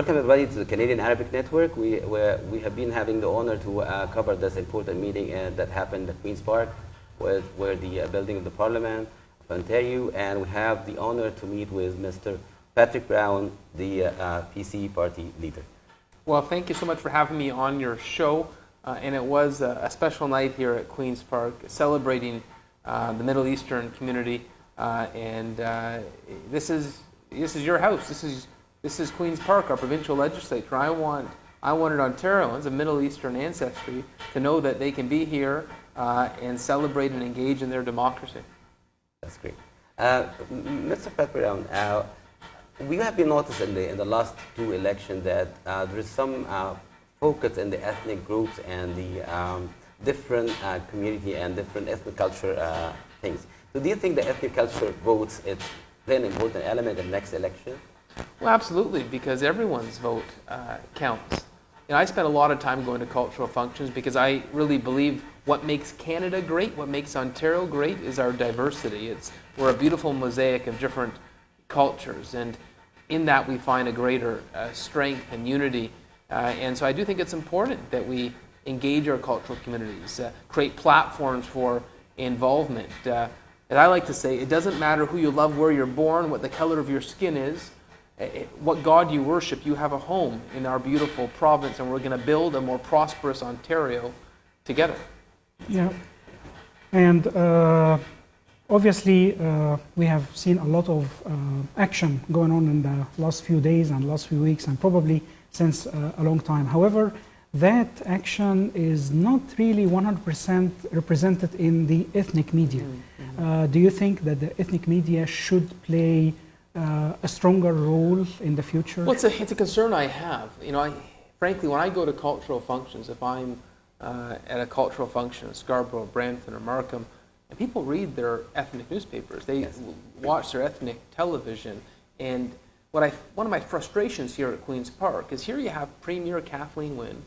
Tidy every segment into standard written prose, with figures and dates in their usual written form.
Welcome everybody to the Canadian Arabic Network. We have been having the honor to cover this important meeting that happened at Queen's Park, where the building of the Parliament of Ontario, and we have the honor to meet with Mr. Patrick Brown, the PC party leader. Well, thank you so much for having me on your show, and it was a special night here at Queen's Park, celebrating the Middle Eastern community, and this is your house. This is Queen's Park, our provincial legislature. I wanted Ontarians of Middle Eastern ancestry to know that they can be here and celebrate and engage in their democracy. That's great. Mr. Patrick Brown, we have been noticing in the last two elections that there is some focus in the ethnic groups and the different community and different ethnic culture things. So do you think the ethnic culture votes is an important element in the next election? Well, absolutely, because everyone's vote counts. You know, I spend a lot of time going to cultural functions because I really believe what makes Canada great, what makes Ontario great, is our diversity. We're a beautiful mosaic of different cultures, and in that we find a greater strength and unity. And so I do think it's important that we engage our cultural communities, create platforms for involvement. And I like to say, it doesn't matter who you love, where you're born, what the color of your skin is, what God you worship. You have a home in our beautiful province, and we're going to build a more prosperous Ontario together. Yeah, and obviously we have seen a lot of action going on in the last few days and last few weeks, and probably since a long time. However, that action is not really 100% represented in the ethnic media. Do you think that the ethnic media should play a stronger role in the future? Well, it's a concern I have. You know, frankly, when I go to cultural functions, if I'm at a cultural function in Scarborough, Brampton, or Markham, and people read their ethnic newspapers, they watch their ethnic television, and one of my frustrations here at Queen's Park is here you have Premier Kathleen Wynne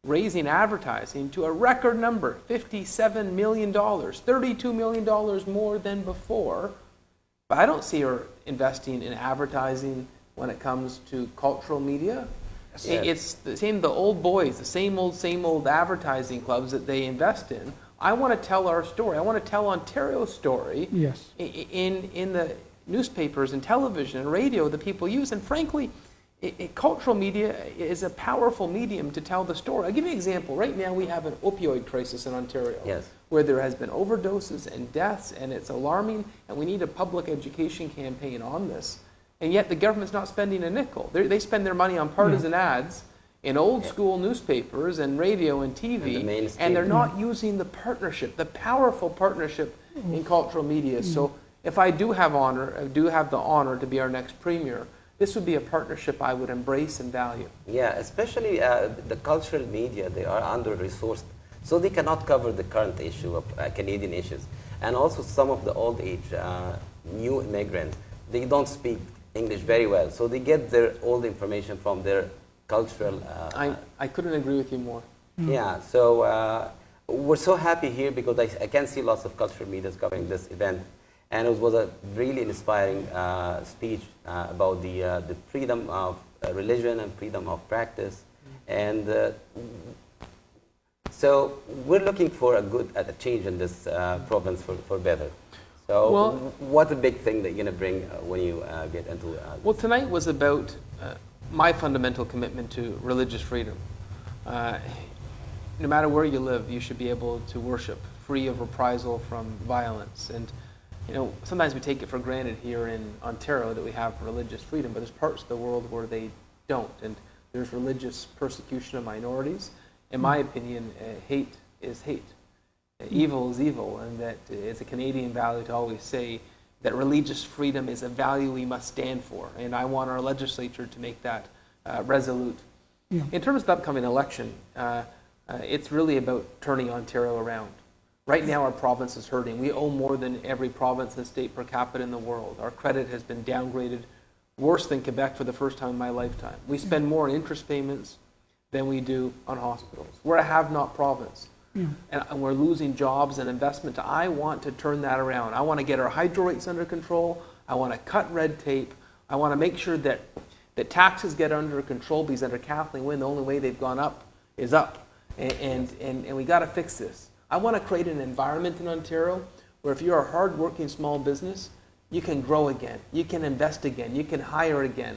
raising advertising to a record number, $57 million, $32 million more than before. But I don't see her investing in advertising when it comes to cultural media. It's the old boys, the same old advertising clubs that they invest in. I want to tell our story. I want to tell Ontario's story. Yes. In the newspapers and television and radio that people use. And frankly, cultural media is a powerful medium to tell the story. I'll give you an example. Right now we have an opioid crisis in Ontario. Yes. Where there has been overdoses and deaths, and it's alarming, and we need a public education campaign on this. And yet the government's not spending a nickel. They spend their money on partisan ads in old school newspapers and radio and TV, and they're not using the partnership, the powerful partnership in cultural media. So if I do have the honor to be our next premier, this would be a partnership I would embrace and value. Yeah, especially the cultural media, they are under-resourced, so they cannot cover the current issue of Canadian issues. And also some of the old age, new immigrants, they don't speak English very well, so they get their old information from their cultural... I couldn't agree with you more. Yeah, so we're so happy here because I can see lots of cultural media covering this event. And it was a really inspiring speech about the freedom of religion and freedom of practice. And so we're looking for a change in this province for better. So what's the big thing that you're going to bring when you get into Well, tonight was about my fundamental commitment to religious freedom. No matter where you live, you should be able to worship free of reprisal from violence. And you know, sometimes we take it for granted here in Ontario that we have religious freedom, but there's parts of the world where they don't, and there's religious persecution of minorities. In my opinion, hate is hate. Evil is evil, and that it's a Canadian value to always say that religious freedom is a value we must stand for, and I want our legislature to make that resolute. Yeah. In terms of the upcoming election, it's really about turning Ontario around. Right now, our province is hurting. We owe more than every province and state per capita in the world. Our credit has been downgraded worse than Quebec for the first time in my lifetime. We spend more on interest payments than we do on hospitals. We're a have-not province. Yeah. And we're losing jobs and investment. I want to turn that around. I want to get our hydro rates under control. I want to cut red tape. I want to make sure that that taxes get under control, because under Kathleen Wynne, the only way they've gone up is up. And we got to fix this. I want to create an environment in Ontario where if you're a hard-working small business, you can grow again, you can invest again, you can hire again.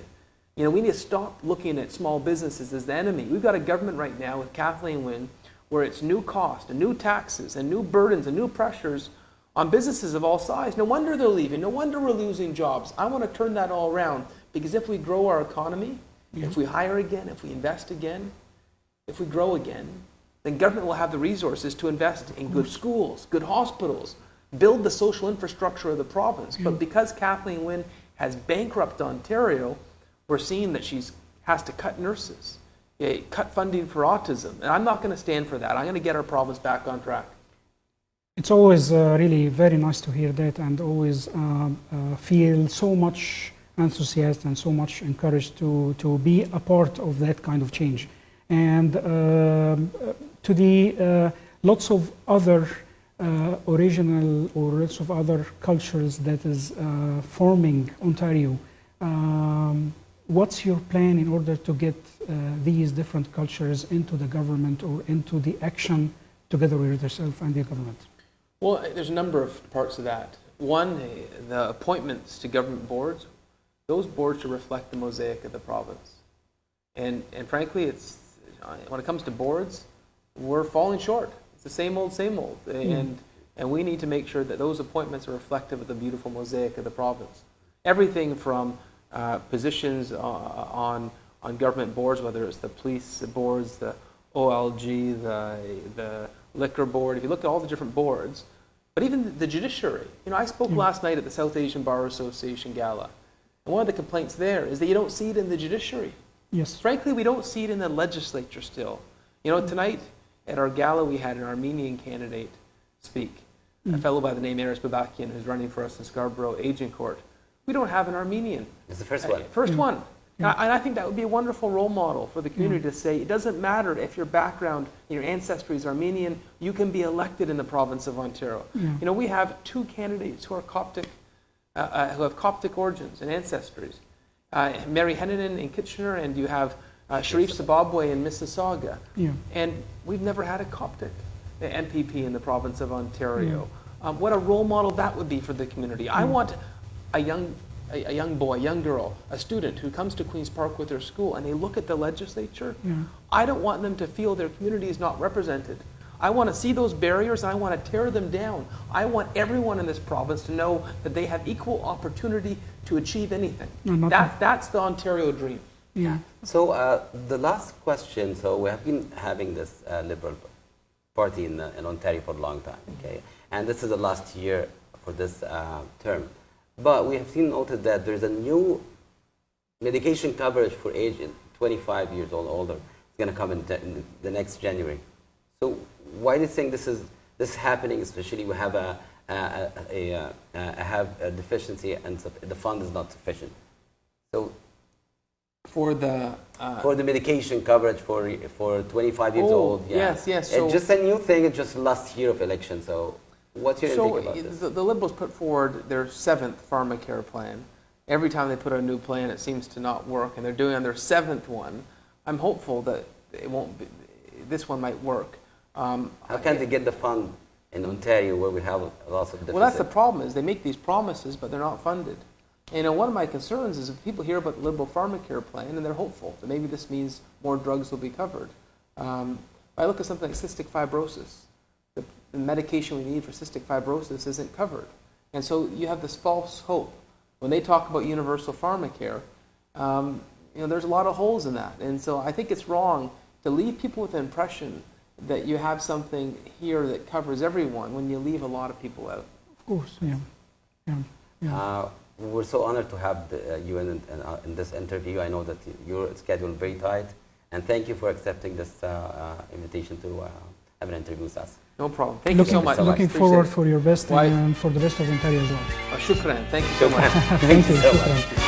You know, we need to stop looking at small businesses as the enemy. We've got a government right now with Kathleen Wynne where it's new cost and new taxes and new burdens and new pressures on businesses of all sizes. No wonder they're leaving. No wonder we're losing jobs. I want to turn that all around, because if we grow our economy, if we hire again, if we invest again, if we grow again, then government will have the resources to invest in good schools, good hospitals, build the social infrastructure of the province. But because Kathleen Wynne has bankrupted Ontario, we're seeing that she has to cut nurses, cut funding for autism. And I'm not going to stand for that. I'm going to get our province back on track. It's always really very nice to hear that, and always feel so much enthusiasm and so much encouraged to be a part of that kind of change. And to the lots of other original or lots of other cultures that is forming Ontario, what's your plan in order to get these different cultures into the government or into the action together with yourself and the government? Well, there's a number of parts of that. One, the appointments to government boards, those boards should reflect the mosaic of the province. And frankly, it's when it comes to boards, we're falling short. It's the same old, same old. And we need to make sure that those appointments are reflective of the beautiful mosaic of the province. Everything from positions on government boards, whether it's the police boards, the OLG, the liquor board, if you look at all the different boards, but even the judiciary. You know, I spoke last night at the South Asian Bar Association Gala, and one of the complaints there is that you don't see it in the judiciary. Yes. Frankly, we don't see it in the legislature still. You know, tonight at our gala we had an Armenian candidate speak, a fellow by the name Aris Babakian, who's running for us in Scarborough Agincourt. We don't have an Armenian. It's the first one. First one. And I think that would be a wonderful role model for the community to say, it doesn't matter if your background, your ancestry is Armenian, you can be elected in the province of Ontario. You know, we have two candidates who are Coptic, who have Coptic origins and ancestries. Mary Hennanen in Kitchener, and you have Sharif Sababwe in Mississauga. And we've never had a Coptic MPP in the province of Ontario. What a role model that would be for the community. I want a young boy, young girl, a student who comes to Queen's Park with their school and they look at the legislature. I don't want them to feel their community is not represented. I want to see those barriers and I want to tear them down. I want everyone in this province to know that they have equal opportunity to achieve anything. That's the Ontario dream. So the last question, so we have been having this Liberal Party in Ontario for a long time, okay? And this is the last year for this term. But we have seen noted that there's a new medication coverage for age 25 years old older. It's going to come in the next January. So why do you think this is happening? Especially we have a deficiency and the fund is not sufficient. So for the medication coverage for 25 years old, yes. So it's just a new thing. It's just last year of election. So what's your intake about this? The Liberals put forward their 7th pharmacare plan. Every time they put out a new plan, it seems to not work, and they're doing on their 7th one. I'm hopeful that it won't be, this one might work. How can they get the fund in Ontario where we have lots of deficit? Well, that's the problem, is they make these promises, but they're not funded. And, you know, one of my concerns is if people hear about the Liberal pharmacare plan and they're hopeful that maybe this means more drugs will be covered. I look at something like cystic fibrosis. The medication we need for cystic fibrosis isn't covered. And so you have this false hope. When they talk about universal pharmacare, you know, there's a lot of holes in that. And so I think it's wrong to leave people with the impression that you have something here that covers everyone when you leave a lot of people out. Of course, We're so honored to have you in this interview. I know that your schedule is very tight. And thank you for accepting this invitation to have an interview with us. No problem. Thank you so much. Looking forward for your best and for the rest of Ontario as well. Shukran. Thank you so much. Thank you. Shukran.